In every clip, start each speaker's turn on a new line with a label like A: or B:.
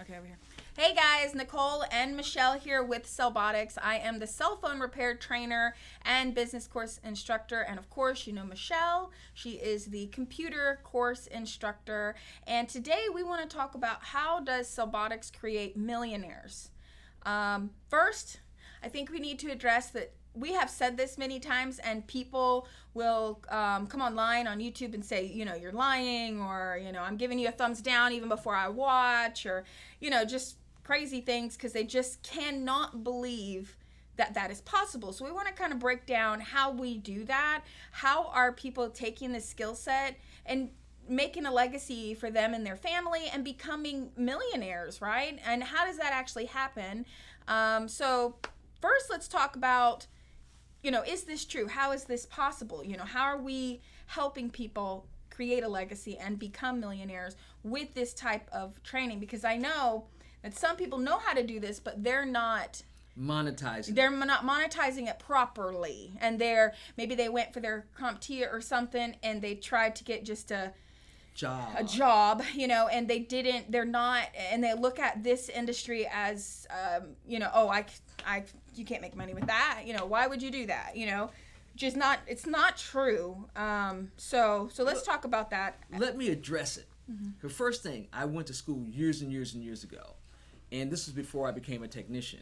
A: Okay, over here. Hey guys, Nicole and Michelle here with CellBotics. I am the cell phone repair trainer and business course instructor. And of course, you know Michelle. She is the computer course instructor. And today we want to talk about how does CellBotics create millionaires. First, I think we need to address that we have said this many times, and people will come online on YouTube and say, you're lying, or, I'm giving you a thumbs down even before I watch, or, just crazy things because they just cannot believe that that is possible. So we want to kind of break down how we do that. How are people taking this skill set and making a legacy for them and their family and becoming millionaires, right? And how does that actually happen? So first, let's talk about, is this true? How is this possible? How are we helping people create a legacy and become millionaires with this type of training? Because I know that some people know how to do this, but they're not
B: monetizing.
A: They're not monetizing it properly. And maybe they went for their CompTia or something and they tried to get just a job, and they're not, and they look at this industry as, you can't make money with that. Why would you do that? It's not true. So let's talk about that.
B: Let me address it. Mm-hmm. The first thing, I went to school years and years and years ago, and this was before I became a technician.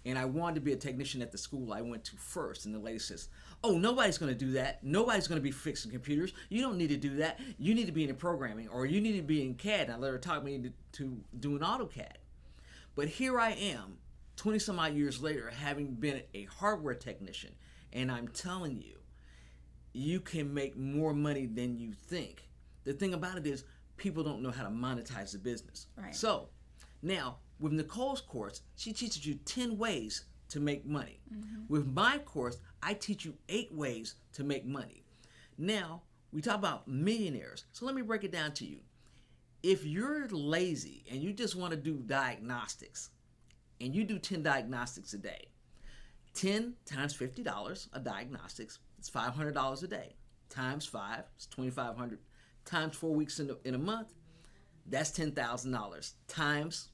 B: And I wanted to be a technician at the school I went to first. And the lady says, oh, nobody's going to do that. Nobody's going to be fixing computers. You don't need to do that. You need to be in programming, or you need to be in CAD. And I let her talk me to doing AutoCAD. But here I am, 20 some odd years later, having been a hardware technician. And I'm telling you, you can make more money than you think. The thing about it is, people don't know how to monetize the business.
A: Right.
B: So now, with Nicole's course, she teaches you 10 ways to make money. Mm-hmm. With my course, I teach you 8 ways to make money. Now, we talk about millionaires. So let me break it down to you. If you're lazy and you just want to do diagnostics, and you do 10 diagnostics a day, 10 times $50 a diagnostics, it's $500 a day. Times 5, it's $2,500. Times 4 weeks in a month, that's $10,000. Times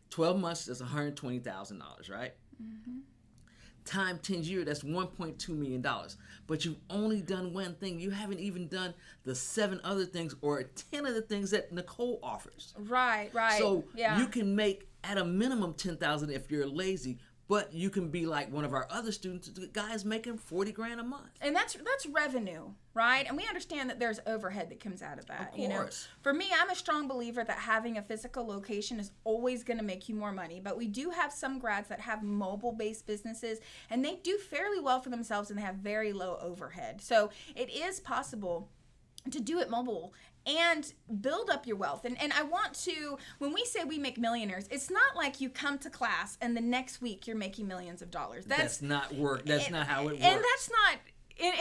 B: 12 months, that's $120,000, right? Mm-hmm. Time 10 years, that's $1.2 million. But you've only done one thing. You haven't even done the 7 other things or 10 of the things that Nicole offers.
A: Right.
B: So you can make at a minimum $10,000 if you're lazy, but you can be like one of our other students, the guy's making $40,000 a month.
A: And that's revenue, right? And we understand that there's overhead that comes out of that.
B: Of course.
A: For me, I'm a strong believer that having a physical location is always going to make you more money. But we do have some grads that have mobile-based businesses, and they do fairly well for themselves, and they have very low overhead. So it is possible to do it mobile and build up your wealth. And I want to, when we say we make millionaires, it's not like you come to class and the next week you're making millions of dollars.
B: That's not work. That's not how it works.
A: And that's not,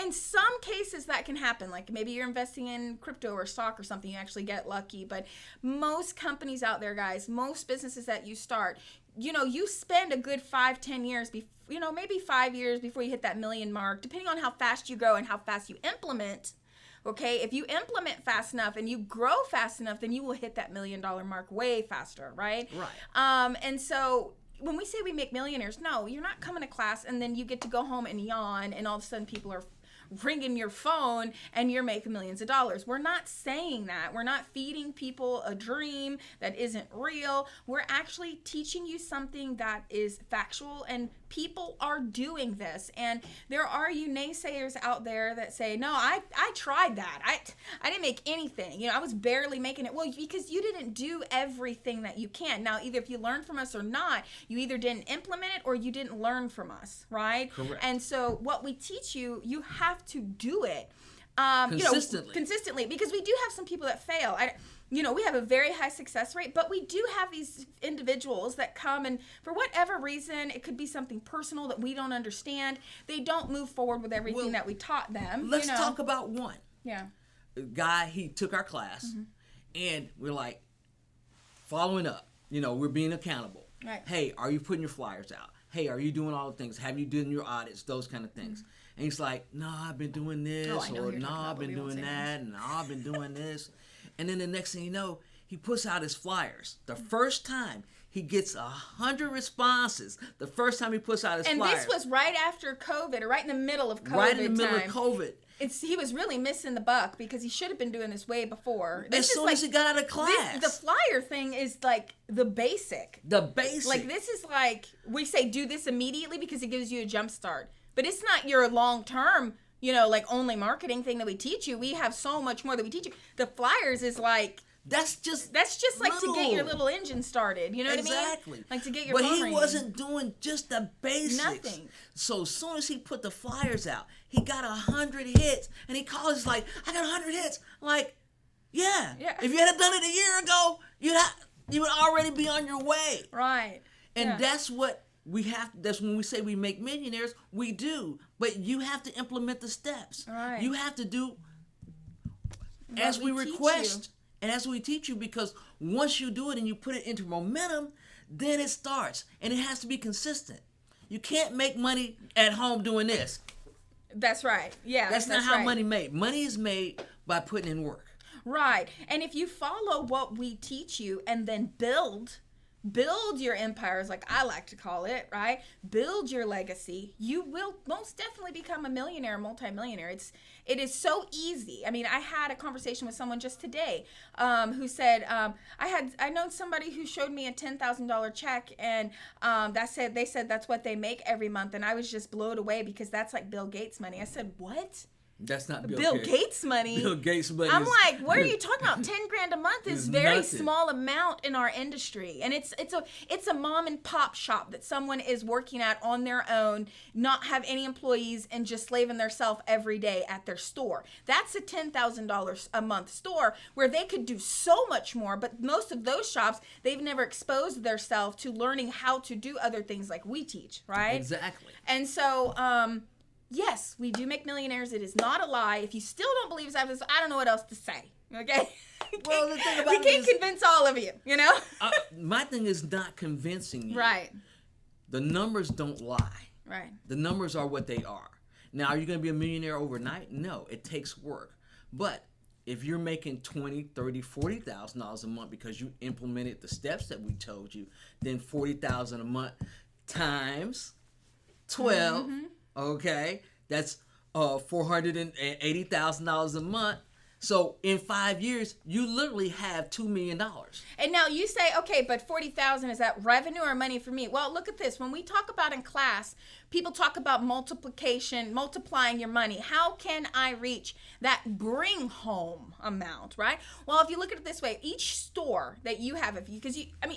A: in some cases that can happen. Like maybe you're investing in crypto or stock or something, you actually get lucky. But most companies out there, guys, most businesses that you start, you spend a good 5-10 years, maybe 5 years before you hit that million mark, depending on how fast you grow and how fast you implement. Okay, if you implement fast enough and you grow fast enough, then you will hit that $1 million mark way faster, right?
B: Right.
A: And so when we say we make millionaires, no, you're not coming to class and then you get to go home and yawn and all of a sudden people are ringing your phone and you're making millions of dollars. We're not saying that. We're not feeding people a dream that isn't real. We're actually teaching you something that is factual, and people are doing this. And there are you naysayers out there that say, no, I tried that. I didn't make anything. I was barely making it. Well, because you didn't do everything that you can. Now, either if you learned from us or not, you either didn't implement it or you didn't learn from us, right?
B: Correct.
A: And so what we teach you, you have to do it.
B: Consistently,
A: because we do have some people that fail. We have a very high success rate, but we do have these individuals that come and for whatever reason, it could be something personal that we don't understand. They don't move forward with everything that we taught them.
B: Let's talk about one.
A: Yeah.
B: A guy, he took our class, and we're like following up. We're being accountable.
A: Right.
B: Hey, are you putting your flyers out? Hey, are you doing all the things? Have you done your audits? Those kind of things. And he's like, no, I've been doing this, or no, I've been doing that, and I've been doing this. And then the next thing you know, he puts out his flyers. The first time he gets 100 responses. The first time he puts out his flyers.
A: And this was right after COVID, or right in the middle of COVID.
B: Right in the middle of COVID.
A: He was really missing the buck because he should have been doing this way before.
B: As soon as he got out of class.
A: The flyer thing is like the basic.
B: The basic.
A: Like this is like, we say do this immediately because it gives you a jump start. But it's not your long-term, like only marketing thing that we teach you. We have so much more that we teach you. The flyers is like, That's just like to get your little engine started. You know what I mean?
B: Exactly.
A: Like to get your
B: But
A: phone
B: he
A: ringing.
B: wasn't doing just the basics.
A: Nothing.
B: So as soon as he put the flyers out, he got 100 hits. And he calls us like, I got 100 hits. I'm like, yeah. If you had done it a year ago, you would already be on your way.
A: Right.
B: And that's what we have. That's when we say we make millionaires. We do. But you have to implement the steps.
A: Right.
B: You have to do as we request. And as we teach you, because once you do it and you put it into momentum, then it starts. And it has to be consistent. You can't make money at home doing this.
A: That's right. Yeah.
B: That's not how money made. Money is made by putting in work.
A: Right. And if you follow what we teach you and then build your empires, like I like to call it, right? Build your legacy. You will most definitely become a millionaire, multimillionaire. It is so easy. I mean, I had a conversation with someone just today who said, I know somebody who showed me a $10,000 check, and they said that's what they make every month, and I was just blown away because that's like Bill Gates money. I said, what?
B: That's not
A: Bill Gates money.
B: Bill Gates money.
A: I'm like, what are you talking about? 10 grand a month is very
B: nothing.
A: Small amount in our industry, and it's a mom and pop shop that someone is working at on their own, not have any employees, and just slaving themselves every day at their store. That's a $10,000 a month store where they could do so much more. But most of those shops, they've never exposed themselves to learning how to do other things like we teach, right?
B: Exactly.
A: And so, yes, we do make millionaires. It is not a lie. If you still don't believe us, I don't know what else to say. Okay?
B: Well, the thing about
A: we can't convince all of you,
B: my thing is not convincing you.
A: Right.
B: The numbers don't lie.
A: Right.
B: The numbers are what they are. Now, are you going to be a millionaire overnight? No, it takes work. But if you're making $20,000, $30,000, $40,000 a month because you implemented the steps that we told you, then $40,000 a month times 12. Mm-hmm. Okay, that's $480,000 a month. So in 5 years, you literally have $2 million.
A: And now you say, okay, but 40,000, is that revenue or money for me? Well, look at this. When we talk about in class, people talk about multiplication, multiplying your money. How can I reach that bring home amount, right? Well, if you look at it this way, each store that you have,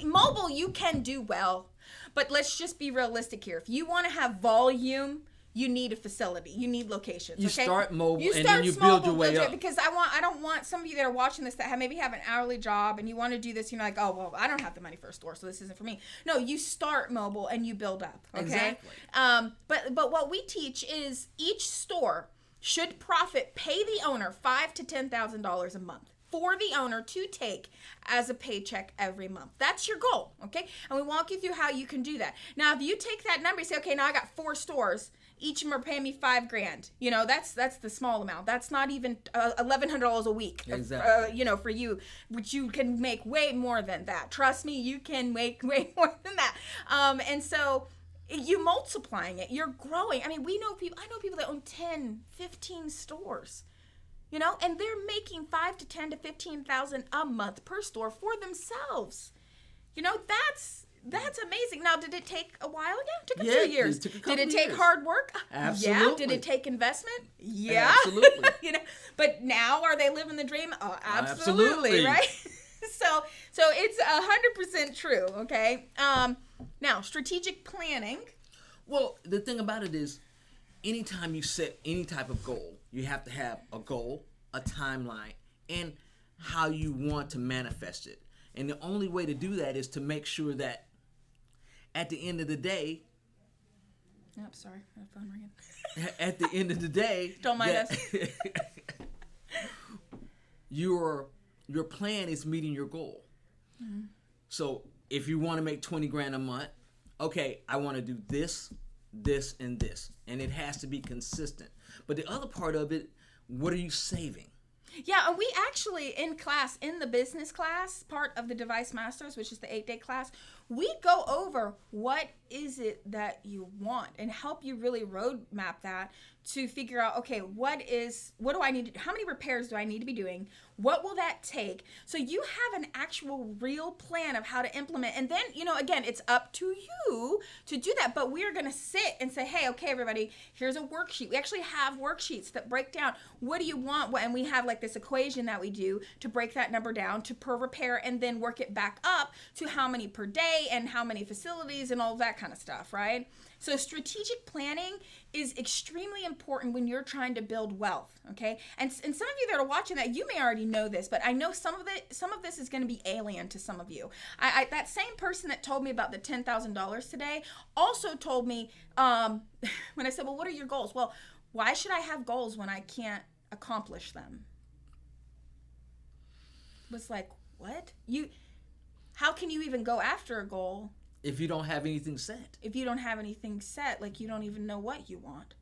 A: mobile you can do well, but let's just be realistic here. If you want to have volume, you need a facility. You need locations.
B: You start mobile
A: and
B: then you build your way up.
A: Because I don't want some of you that are watching this that maybe have an hourly job and you want to do this. You're like, oh, well, I don't have the money for a store, so this isn't for me. No, you start mobile and you build up. Okay.
B: Exactly.
A: But what we teach is each store should pay the owner $5,000 to $10,000 a month for the owner to take as a paycheck every month. That's your goal, okay? And we walk you through how you can do that. Now, if you take that number, you say, okay, now I got 4 stores. Each of them are paying me $5,000. That's the small amount. That's not even $1,100 a week.
B: Exactly.
A: For you, which you can make way more than that. Trust me, you can make way more than that. And so you multiplying it, you're growing. I know people that own 10, 15 stores. And they're making $5,000 to $10,000 to $15,000 a month per store for themselves. That's amazing. Now, did it take a while? Yeah, it took a few years.
B: It took a couple
A: did it take
B: years.
A: hard work?
B: Absolutely.
A: Yeah. Did it take investment? Yeah.
B: Absolutely.
A: But now are they living the dream? Oh, absolutely. Right? So it's 100% true. Okay. Now, strategic planning.
B: Well, the thing about it is, anytime you set any type of goal, you have to have a goal, a timeline, and how you want to manifest it. And the only way to do that is to make sure that at the end of the day...
A: Oh, sorry. My phone ringing.
B: At the end of the day...
A: Don't mind us.
B: Your plan is meeting your goal. Mm-hmm. So if you want to make 20 grand a month, okay, I want to do this, this, and this. And it has to be consistent. But the other part of it, what are you saving?
A: Yeah, and we actually in class, in the business class part of the Device Masters, which is the 8-day class, we go over what is it that you want and help you really roadmap that to figure out, okay, what do I need to, how many repairs do I need to be doing? What will that take? So you have an actual real plan of how to implement. And then, again, it's up to you to do that. But we're going to sit and say, hey, okay, everybody, here's a worksheet. We actually have worksheets that break down what do you want? And we have like this equation that we do to break that number down to per repair and then work it back up to how many per day and how many facilities and all that kind of stuff, right? So strategic planning is extremely important when you're trying to build wealth, okay? And some of you that are watching that, you may already know this, but I know some of this is going to be alien to some of you. That same person that told me about the $10,000 today also told me, when I said, well, what are your goals? Well, why should I have goals when I can't accomplish them? Was like, what? How can you even go after a goal
B: if you don't have anything set?
A: If you don't have anything set, like you don't even know what you want.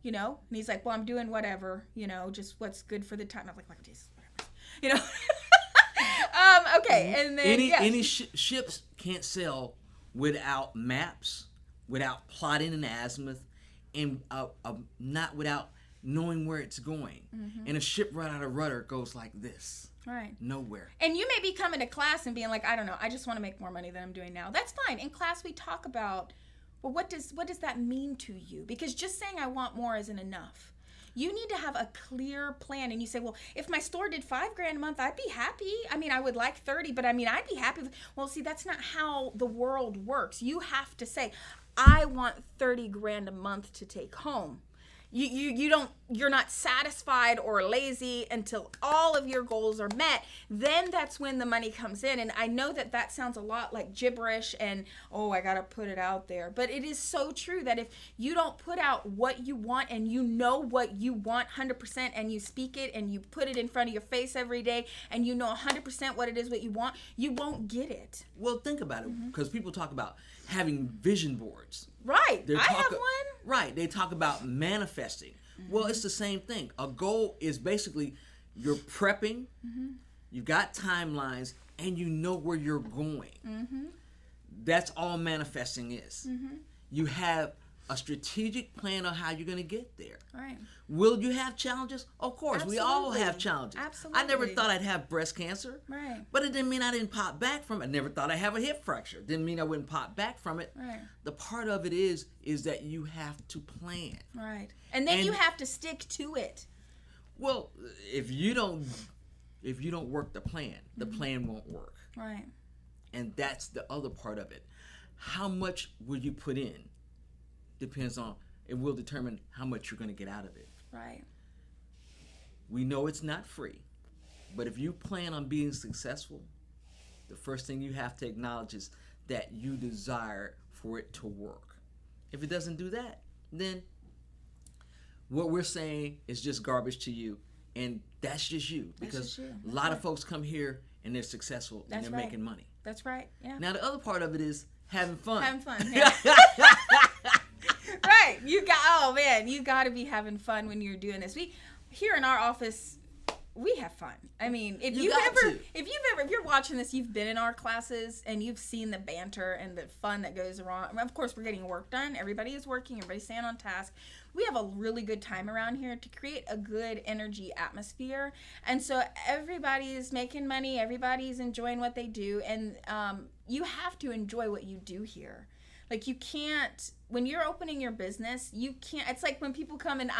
A: And he's like, well, I'm doing whatever, just what's good for the time. I'm like, Jesus, whatever. Okay. And then
B: any ships can't sail without maps, without plotting an azimuth, and not without knowing where it's going. Mm-hmm. And a ship right out of rudder goes like this.
A: Right.
B: Nowhere.
A: And you may be coming to class and being like, I don't know, I just want to make more money than I'm doing now. That's fine. In class, we talk about, well, what does that mean to you? Because just saying I want more isn't enough. You need to have a clear plan. And you say, well, if my store did $5,000 a month, I'd be happy. I mean, I would like 30, but I mean, I'd be happy. Well, see, that's not how the world works. You have to say, I want $30,000 a month to take home. You're not satisfied or lazy until all of your goals are met. Then that's when the money comes in. And I know that sounds a lot like gibberish and, I got to put it out there. But it is so true that if you don't put out what you want and you know what you want 100% and you speak it and you put it in front of your face every day and you know 100% what it is what you want, you won't get it.
B: Well, think about it, because people talk about having vision boards.
A: Right. I have one.
B: Right. They talk about manifesting. Mm-hmm. Well, it's the same thing. A goal is basically you're prepping, you've got timelines, and you know where you're going. Mm-hmm. That's all manifesting is. Mm-hmm. You have a strategic plan on how you're going to get there.
A: Right.
B: Will you have challenges? Of course.
A: Absolutely.
B: We all have challenges.
A: Absolutely.
B: I never thought I'd have breast cancer.
A: Right.
B: But it didn't mean I didn't pop back from it. I never thought I'd have a hip fracture. Didn't mean I wouldn't pop back from it.
A: Right.
B: The part of it is that you have to plan.
A: Right. And then you have to stick to it.
B: Well, if you don't work the plan won't work.
A: Right.
B: And that's the other part of it. How much will you put in? It will determine how much you're going to get out of it.
A: Right.
B: We know it's not free, but if you plan on being successful, the first thing you have to acknowledge is that you desire for it to work. If it doesn't do that, then what we're saying is just garbage to you, and that's just you. Because a lot of folks come here and they're successful and they're making money.
A: That's right. Yeah.
B: Now the other part of it is having fun.
A: Having fun. Yeah. Right. You got to be having fun when you're doing this. We here in our office, we have fun. I mean, if you're watching this, you've been in our classes and you've seen the banter and the fun that goes around. Of course, we're getting work done. Everybody is working. Everybody's staying on task. We have a really good time around here to create a good energy atmosphere. And so everybody is making money. Everybody's enjoying what they do. And you have to enjoy what you do here. Like you can't, when you're opening your business, you can't, it's like when people come and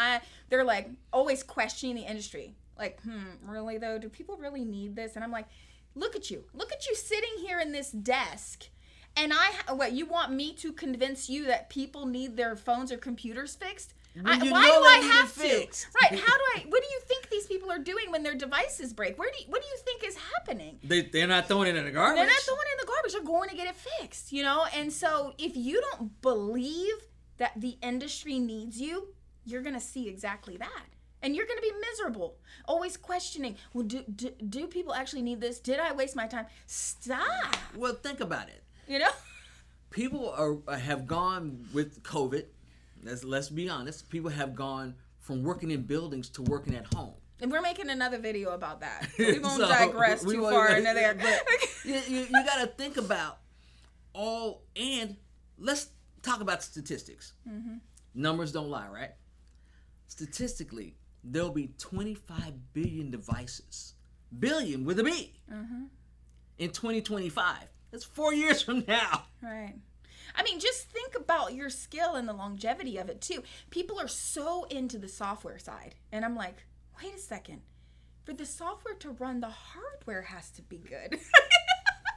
A: they're like always questioning the industry. Like, really though? Do people really need this? And I'm like, look at you sitting here in this desk. And you want me to convince you that people need their phones or computers fixed? Why do I have to? Right. What do you think these people are doing when their devices break? What do you think is happening?
B: They're not throwing it in the garbage.
A: They're not throwing it in the garbage. They're going to get it fixed, And so if you don't believe that the industry needs you, you're going to see exactly that. And you're going to be miserable, always questioning, well, do people actually need this? Did I waste my time? Stop.
B: Well, think about it.
A: People
B: have gone with COVID. Let's be honest. People have gone from working in buildings to working at home.
A: And we're making another video about that. We won't
B: So,
A: digress
B: we
A: too
B: won't-
A: far into there.
B: But you got to think about and let's talk about statistics. Numbers don't lie, right? Statistically, there'll be 25 billion devices, billion with a B, in 2025. That's 4 years from now.
A: Right. I mean, just think about your skill and the longevity of it, too. People are so into the software side. And I'm like, wait a second. For the software to run, the hardware has to be good.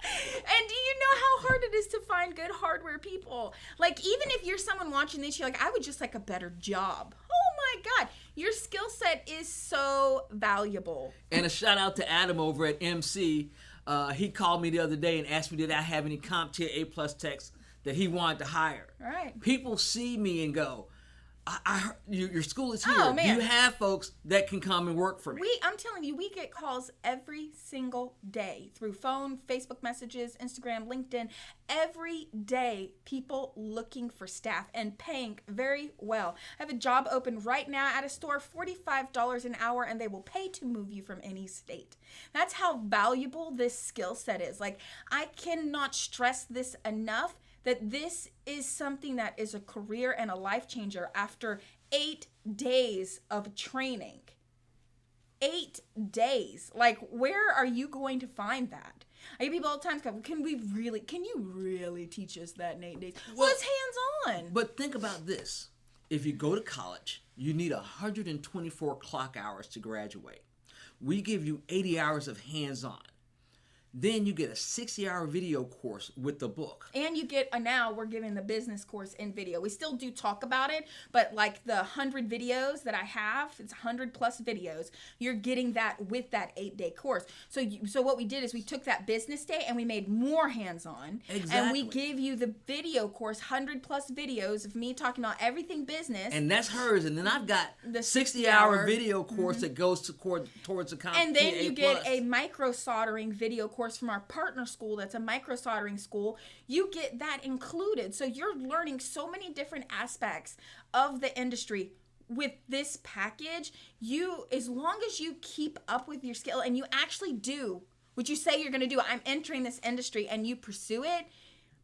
A: And do you know how hard it is to find good hardware people? Like, even if you're someone watching this, you're like, I would just like a better job. Oh my God. Your skill set is so valuable.
B: And a shout out to Adam over at MC. He called me the other day and asked me, did I have any CompTia A+ techs that he wanted to hire?
A: Right.
B: People see me and go, I heard your school is here.
A: Oh, man.
B: You have folks that can come and work for me.
A: I'm telling you, we get calls every single day through phone, Facebook messages, Instagram, LinkedIn. Every day, people looking for staff and paying very well. I have a job open right now at a store, $45 an hour, and they will pay to move you from any state. That's how valuable this skill set is. Like, I cannot stress this enough, that this is something that is a career and a life changer after 8 days of training. 8 days. Like, where are you going to find that? I get people all the time go, can you really teach us that in 8 days? Well, it's hands-on.
B: But think about this. If you go to college, you need 124 clock hours to graduate. We give you 80 hours of hands-on. Then you get a 60-hour video course with the book.
A: And you get, now we're giving the business course in video. We still do talk about it, but like the 100 videos that I have, it's 100 plus videos, you're getting that with that 8-day course. So what we did is we took that business day and we made more hands-on.
B: Exactly.
A: And we gave you the video course, 100 plus videos of me talking about everything business.
B: And that's hers. And then I've got
A: The
B: 60-hour video course that goes towards the CompTia
A: And then you
B: A+.
A: get a micro soldering video course from our partner school that's a micro soldering school. You get that included. So you're learning so many different aspects of the industry with this package. As long as you keep up with your skill and you actually do what you say you're going to do, I'm entering this industry, and you pursue it,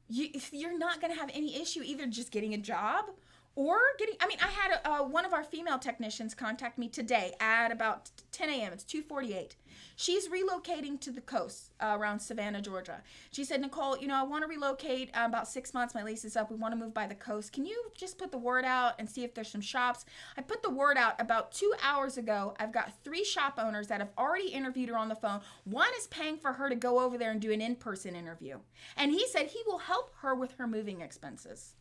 A: you're not going to have any issue either just getting a job or I had one of our female technicians contact me today at about 10 a.m. It's 2:48. She's relocating to the coast around Savannah, Georgia. She said, Nicole, I want to relocate about 6 months. My lease is up. We want to move by the coast. Can you just put the word out and see if there's some shops? I put the word out about 2 hours ago. I've got 3 shop owners that have already interviewed her on the phone. One is paying for her to go over there and do an in-person interview. And he said he will help her with her moving expenses.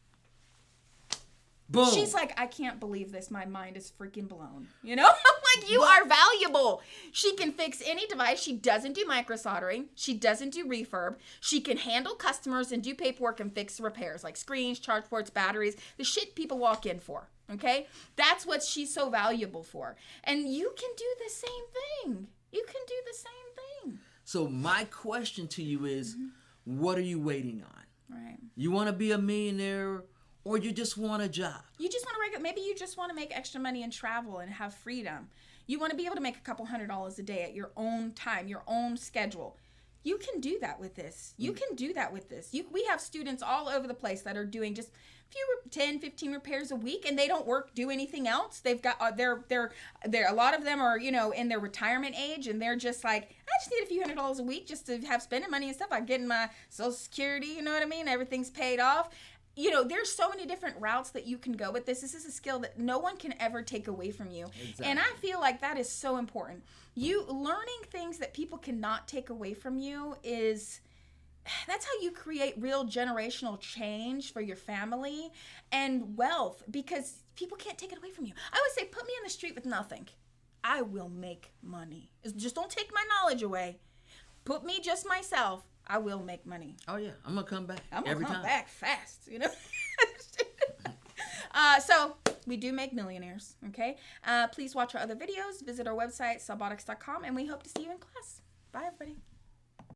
B: Boom.
A: She's like, I can't believe this. My mind is freaking blown. I'm like, you are valuable. She can fix any device. She doesn't do micro soldering. She doesn't do refurb. She can handle customers and do paperwork and fix repairs like screens, charge ports, batteries, the shit people walk in for. Okay? That's what she's so valuable for. And you can do the same thing. You can do the same thing.
B: So my question to you is, what are you waiting on?
A: Right.
B: You want to be a millionaire, or you just want a job?
A: You just want to maybe you just want to make extra money and travel and have freedom. You want to be able to make a couple $100 a day at your own time, your own schedule. You can do that with this. You can do that with this. We have students all over the place that are doing just few 10, 15 repairs a week, and they don't do anything else. They've got they're a lot of them are in their retirement age, and they're just like, I just need a few $100 a week just to have spending money and stuff. I'm getting my Social Security, you know what I mean? Everything's paid off. There's so many different routes that you can go with this. This is a skill that no one can ever take away from you.
B: Exactly.
A: And I feel like that is so important. You learning things that people cannot take away from you that's how you create real generational change for your family and wealth, because people can't take it away from you. I always say, put me in the street with nothing. I will make money. Just don't take my knowledge away. Put me just myself. I will make money.
B: Oh yeah, I'm gonna come back.
A: I'm gonna
B: every
A: come
B: time.
A: back fast, So we do make millionaires, okay? Please watch our other videos. Visit our website, cellbotics.com, and we hope to see you in class. Bye, everybody.